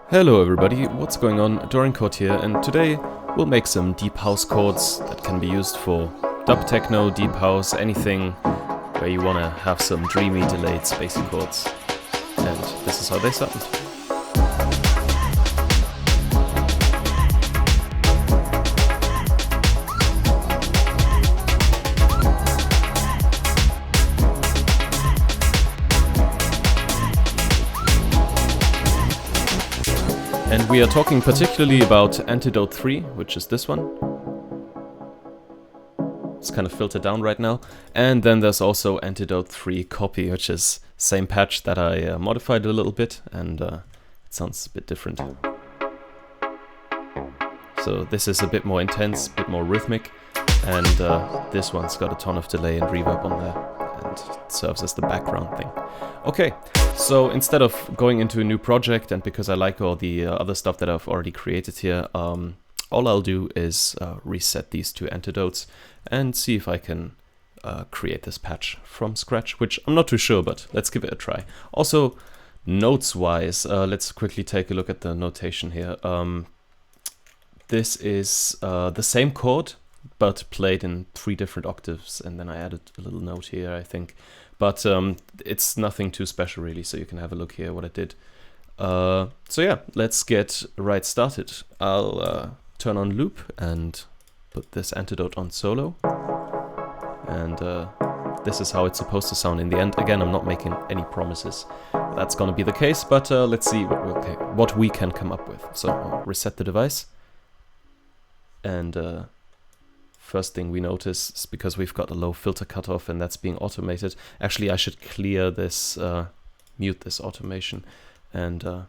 Hello everybody, what's going on? Chord here, and today we'll make some deep house chords that can be used for dub techno, deep house, anything where you want to have some dreamy delayed spacey chords. And this is how they sound. And we are talking particularly about Antidote 3, which is this one. It's kind of filtered down right now. And then there's also Antidote 3 Copy, which is same patch that I modified a little bit, and it sounds a bit different. So this is a bit more intense, a bit more rhythmic, and this one's got a ton of delay and reverb on there, and it serves as the background thing. Okay, so instead of going into a new project, and because I like all the other stuff that I've already created here, all I'll do is reset these two antidotes and see if I can create this patch from scratch, which I'm not too sure, but let's give it a try. Also, notes-wise, let's quickly take a look at the notation here. This is the same chord, but played in 3 different octaves, and then I added a little note here, I think. But it's nothing too special really, so you can have a look here what I did. So yeah, let's get right started. I'll turn on loop and put this antidote on solo. And this is how it's supposed to sound in the end. Again, I'm not making any promises that's gonna be the case, but let's see what we can come up with. So I'll reset the device. And first thing we notice is because we've got a low filter cutoff and that's being automated. Actually, I should clear this, mute this automation. And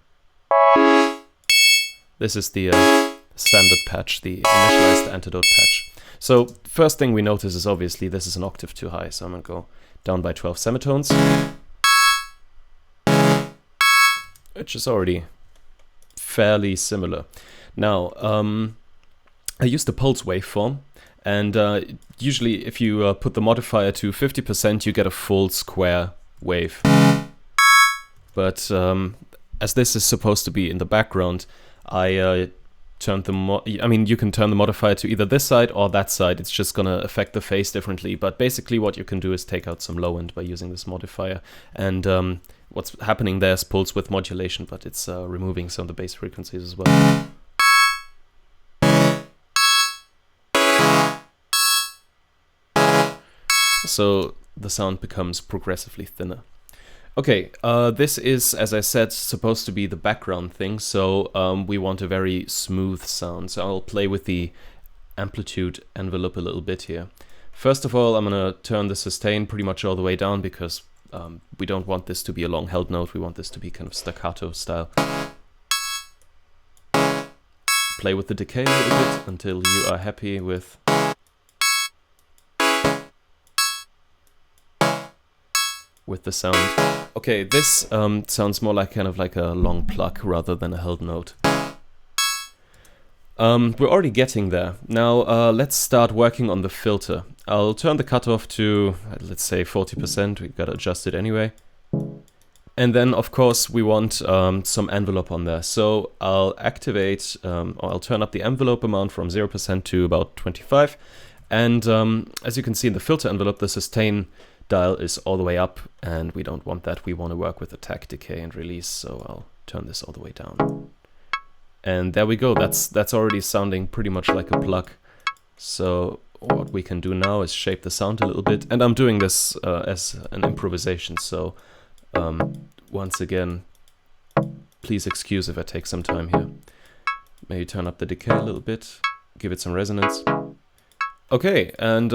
this is the standard patch, the initialized antidote patch. So first thing we notice is obviously this is an octave too high. So I'm gonna go down by 12 semitones, which is already fairly similar. Now, I used the pulse waveform. And usually if you put the modifier to 50%, you get a full square wave. But as this is supposed to be in the background, I turned the you can turn the modifier to either this side or that side. It's just gonna affect the phase differently. But basically what you can do is take out some low end by using this modifier. And what's happening there is pulse width modulation, but it's removing some of the bass frequencies as well. So the sound becomes progressively thinner. Okay, this is, as I said, supposed to be the background thing, so we want a very smooth sound. So I'll play with the amplitude envelope a little bit here. First of all, I'm gonna turn the sustain pretty much all the way down because we don't want this to be a long held note, we want this to be kind of staccato style. Play with the decay a little bit until you are happy with the sound. Okay, this sounds more like kind of like a long pluck rather than a held note. We're already getting there. Now let's start working on the filter. I'll turn the cutoff to, let's say 40%, we gotta adjust it anyway. And then of course we want some envelope on there. So I'll activate, or I'll turn up the envelope amount from 0% to about 25. And as you can see in the filter envelope, the sustain dial is all the way up, and we don't want that. We want to work with attack, decay, and release, so I'll turn this all the way down. And there we go. That's already sounding pretty much like a plug. So what we can do now is shape the sound a little bit, and I'm doing this as an improvisation, so once again, please excuse if I take some time here. Maybe turn up the decay a little bit, give it some resonance. Okay, and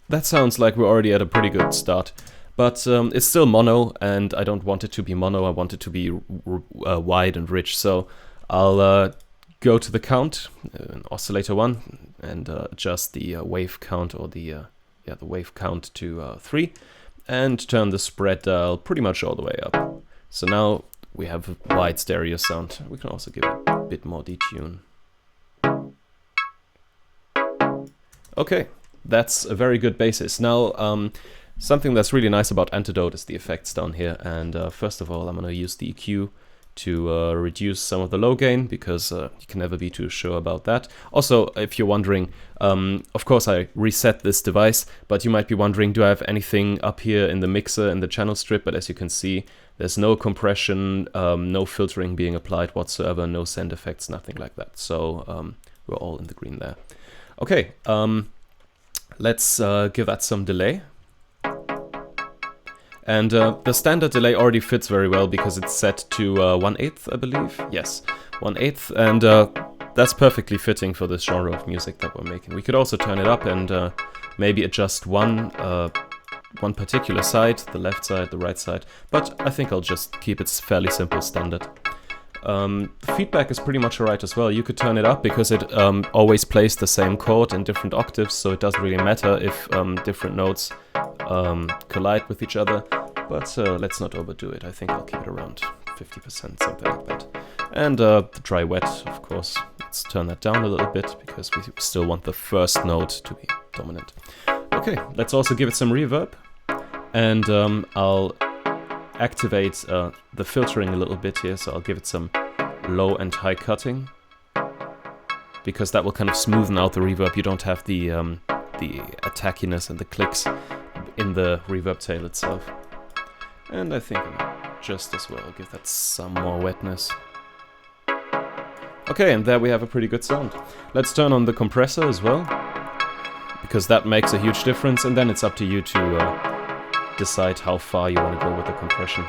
that sounds like we're already at a pretty good start, but it's still mono, and I don't want it to be mono, I want it to be wide and rich, so I'll go to the count, oscillator 1, and adjust the wave count, or the wave count to 3, and turn the spread dial pretty much all the way up. So now we have a wide stereo sound. We can also give it a bit more detune. Okay, that's a very good basis. Now, something that's really nice about Antidote is the effects down here. And first of all, I'm going to use the EQ to reduce some of the low gain, because you can never be too sure about that. Also, if you're wondering, of course I reset this device, but you might be wondering, do I have anything up here in the mixer and the channel strip? But as you can see, there's no compression, no filtering being applied whatsoever, no send effects, nothing like that. So we're all in the green there. Okay, let's give that some delay. And the standard delay already fits very well because it's set to 1/8, I believe. Yes, 1/8, and that's perfectly fitting for this genre of music that we're making. We could also turn it up and maybe adjust one particular side, the left side, the right side, but I think I'll just keep it fairly simple standard. The feedback is pretty much alright as well. You could turn it up because it always plays the same chord in different octaves, so it doesn't really matter if different notes collide with each other, but let's not overdo it. I think I'll keep it around 50%, something like that. And the dry wet, of course, let's turn that down a little bit because we still want the first note to be dominant. Okay, let's also give it some reverb, and I'll activate the filtering a little bit here, so I'll give it some low and high cutting, because that will kind of smoothen out the reverb. You don't have the attackiness and the clicks in the reverb tail itself. And I think just as well give that some more wetness. Okay, and there we have a pretty good sound. Let's turn on the compressor as well, because that makes a huge difference, and then it's up to you to decide how far you want to go with the compression.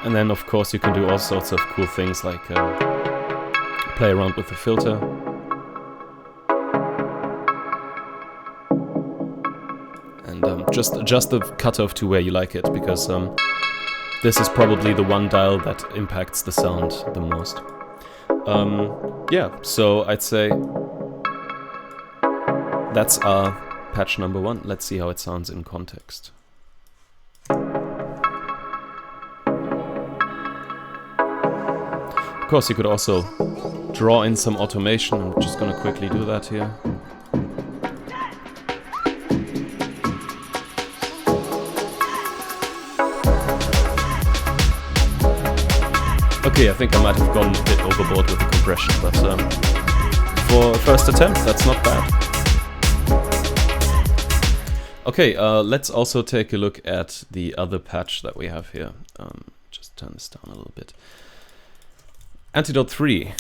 And then of course you can do all sorts of cool things like play around with the filter. And just adjust the cutoff to where you like it, because this is probably the one dial that impacts the sound the most. Yeah, so I'd say that's our patch number 1. Let's see how it sounds in context. Of course, you could also draw in some automation. I'm just going to quickly do that here. Okay, I think I might have gone a bit overboard with the compression, but for a first attempt, that's not bad. Okay, let's also take a look at the other patch that we have here. Just turn this down a little bit. Antidote 3.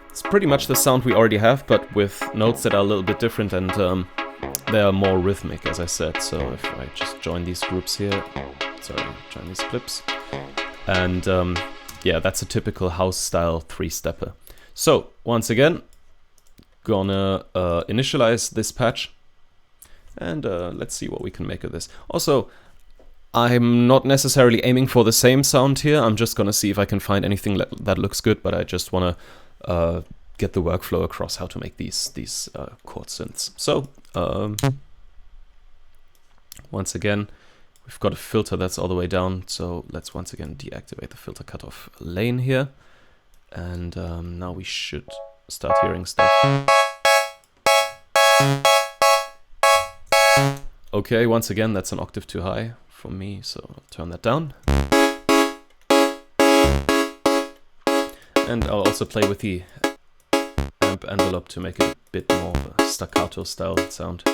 It's pretty much the sound we already have, but with notes that are a little bit different, and they are more rhythmic, as I said. So if I just join these groups here, join these clips, and yeah, that's a typical house style 3-stepper. So once again, gonna initialize this patch. And let's see what we can make of this. Also, I'm not necessarily aiming for the same sound here. I'm just going to see if I can find anything that looks good, but I just want to get the workflow across how to make these chord synths. So, once again, we've got a filter that's all the way down. So let's once again deactivate the filter cutoff lane here. And now we should start hearing stuff. Okay, once again, that's an octave too high for me, so I'll turn that down. And I'll also play with the amp envelope to make it a bit more of a staccato style sound.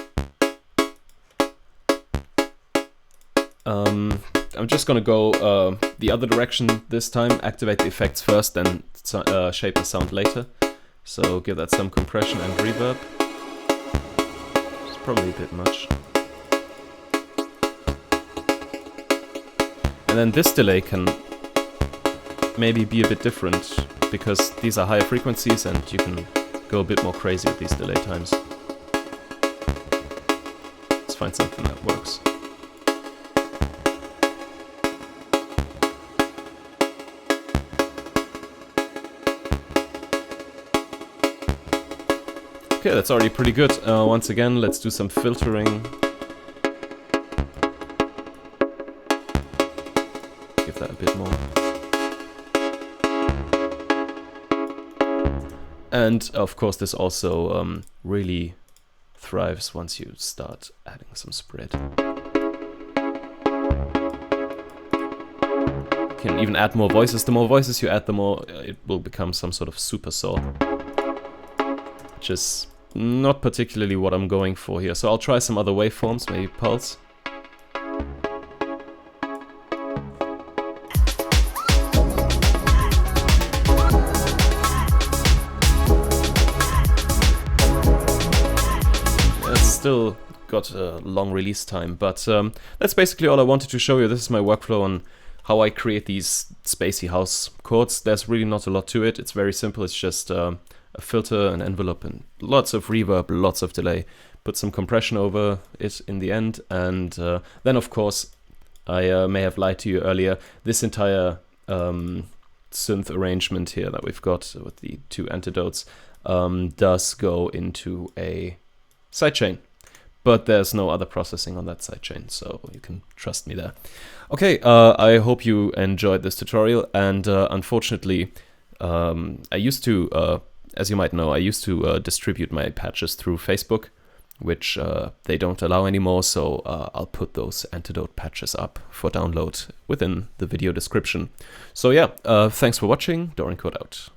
I'm just gonna go the other direction this time, activate the effects first, then shape the sound later. So give that some compression and reverb. It's probably a bit much. And then this delay can maybe be a bit different, because these are higher frequencies and you can go a bit more crazy with these delay times. Let's find something that works. Okay, that's already pretty good. Once again, let's do some filtering. Give that a bit more. And of course, this also really thrives once you start adding some spread. You can even add more voices. The more voices you add, the more it will become some sort of super saw. Which is not particularly what I'm going for here. So I'll try some other waveforms, maybe pulse. It's still got a long release time, but that's basically all I wanted to show you. This is my workflow on how I create these spacey house chords. There's really not a lot to it. It's very simple. It's just a filter, an envelope, and lots of reverb, lots of delay. Put some compression over it in the end, and then of course, I may have lied to you earlier, this entire synth arrangement here that we've got with the two antidotes does go into a sidechain. But there's no other processing on that sidechain, so you can trust me there. Okay, I hope you enjoyed this tutorial, and unfortunately, I used to, as you might know, I used to distribute my patches through Facebook, which they don't allow anymore, so I'll put those Antidote patches up for download within the video description. So yeah, thanks for watching, Chord out.